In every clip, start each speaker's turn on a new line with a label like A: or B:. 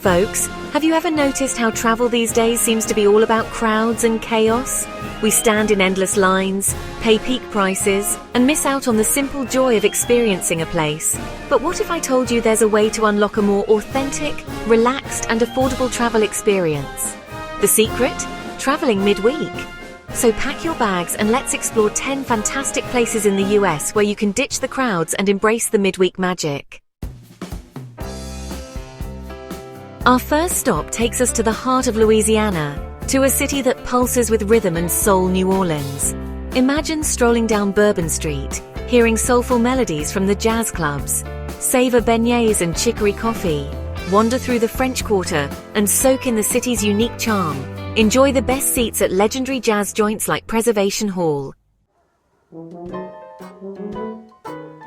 A: Folks, have you ever noticed how travel these days seems to be all about crowds and chaos? We stand in endless lines, pay peak prices, and miss out on the simple joy of experiencing a place. But what if I told you there's a way to unlock a more authentic, relaxed, and affordable travel experience? The secret? Traveling midweek. So pack your bags and let's explore 10 fantastic places in the US where you can ditch the crowds and embrace the midweek magic. Our first stop takes us to the heart of Louisiana, to a city that pulses with rhythm and soul, New Orleans. Imagine strolling down Bourbon Street, hearing soulful melodies from the jazz clubs, savor beignets and chicory coffee, wander through the French Quarter, and soak in the city's unique charm. Enjoy the best seats at legendary jazz joints like Preservation Hall.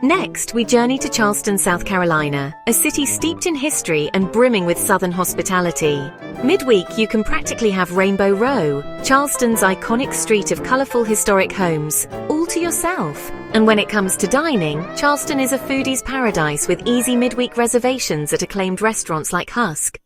A: Next, we journey to Charleston, South Carolina, a city steeped in history and brimming with Southern hospitality. Midweek, you can practically have Rainbow Row, Charleston's iconic street of colorful historic homes, all to yourself. And when it comes to dining, Charleston is a foodie's paradise with easy midweek reservations at acclaimed restaurants like Husk.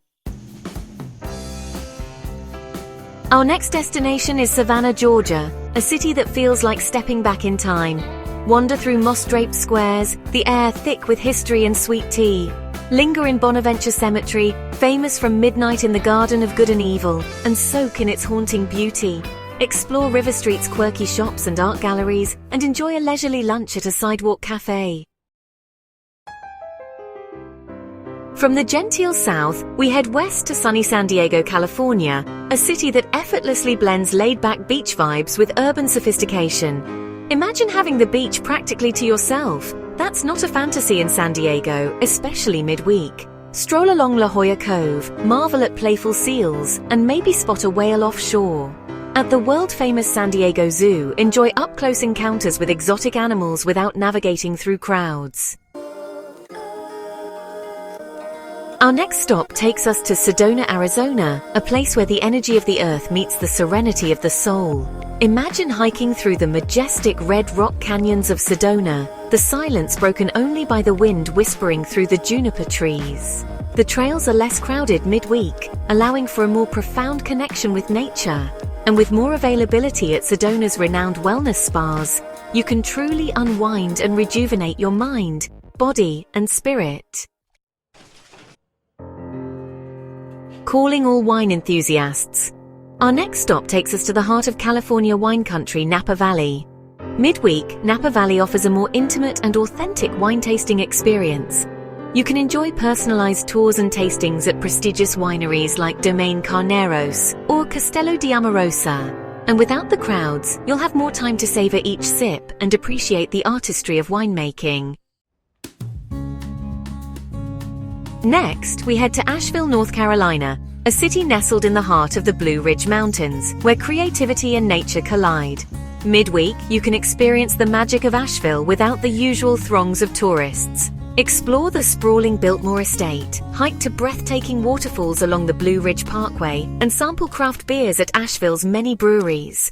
A: Our next destination is Savannah, Georgia, a city that feels like stepping back in time. Wander through moss-draped squares, the air thick with history and sweet tea. Linger in Bonaventure Cemetery, famous from midnight in the Garden of Good and Evil, and soak in its haunting beauty. Explore River Street's quirky shops and art galleries, and enjoy a leisurely lunch at a sidewalk cafe. From the genteel south, we head west to sunny San Diego, California, a city that effortlessly blends laid-back beach vibes with urban sophistication. Imagine having the beach practically to yourself. That's not a fantasy in San Diego, especially midweek. Stroll along La Jolla Cove, marvel at playful seals, and maybe spot a whale offshore. At the world-famous San Diego Zoo, enjoy up-close encounters with exotic animals without navigating through crowds. Our next stop takes us to Sedona, Arizona, a place where the energy of the earth meets the serenity of the soul. Imagine hiking through the majestic red rock canyons of Sedona, the silence broken only by the wind whispering through the juniper trees. The trails are less crowded midweek, allowing for a more profound connection with nature. And with more availability at Sedona's renowned wellness spas, you can truly unwind and rejuvenate your mind, body, and spirit. Calling all wine enthusiasts. Our next stop takes us to the heart of California wine country, Napa Valley. Midweek, Napa Valley offers a more intimate and authentic wine tasting experience. You can enjoy personalized tours and tastings at prestigious wineries like Domaine Carneros or Castello di Amorosa. And without the crowds, you'll have more time to savor each sip and appreciate the artistry of winemaking. Next, we head to Asheville, North Carolina, a city nestled in the heart of the Blue Ridge Mountains, where creativity and nature collide. Midweek, you can experience the magic of Asheville without the usual throngs of tourists. Explore the sprawling Biltmore Estate, hike to breathtaking waterfalls along the Blue Ridge Parkway, and sample craft beers at Asheville's many breweries.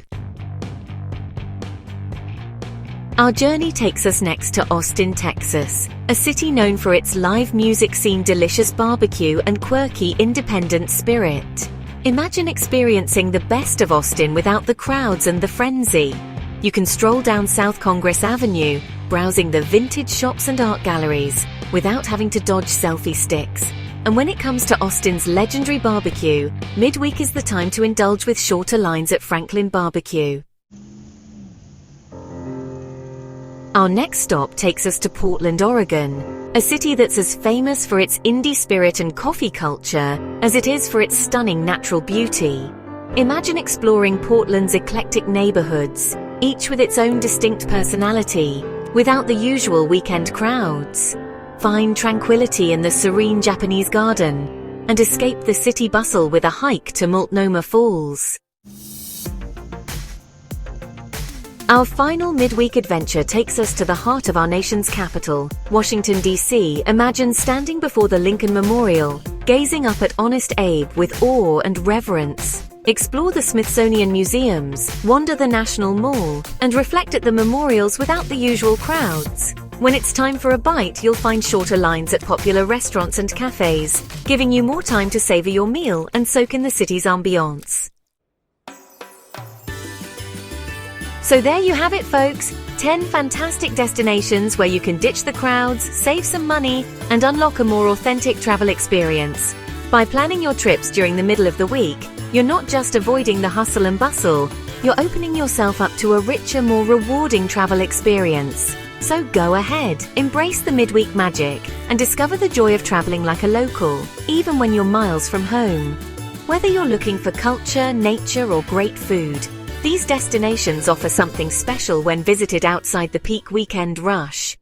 A: Our journey takes us next to Austin, Texas, a city known for its live music scene, delicious barbecue, and quirky independent spirit. Imagine experiencing the best of Austin without the crowds and the frenzy. You can stroll down South Congress Avenue, browsing the vintage shops and art galleries, without having to dodge selfie sticks. And when it comes to Austin's legendary barbecue, midweek is the time to indulge with shorter lines at Franklin Barbecue. Our next stop takes us to Portland, Oregon, a city that's as famous for its indie spirit and coffee culture as it is for its stunning natural beauty. Imagine exploring Portland's eclectic neighborhoods, each with its own distinct personality, without the usual weekend crowds. Find tranquility in the serene Japanese garden, and escape the city bustle with a hike to Multnomah Falls. Our final midweek adventure takes us to the heart of our nation's capital, Washington, D.C. Imagine standing before the Lincoln Memorial, gazing up at Honest Abe with awe and reverence. Explore the Smithsonian museums, wander the National Mall, and reflect at the memorials without the usual crowds. When it's time for a bite, you'll find shorter lines at popular restaurants and cafes, giving you more time to savor your meal and soak in the city's ambiance. So there you have it, folks. 10 fantastic destinations where you can ditch the crowds, save some money, and unlock a more authentic travel experience. By planning your trips during the middle of the week, you're not just avoiding the hustle and bustle, you're opening yourself up to a richer, more rewarding travel experience. So go ahead, embrace the midweek magic, and discover the joy of traveling like a local, even when you're miles from home. Whether you're looking for culture, nature, or great food, these destinations offer something special when visited outside the peak weekend rush.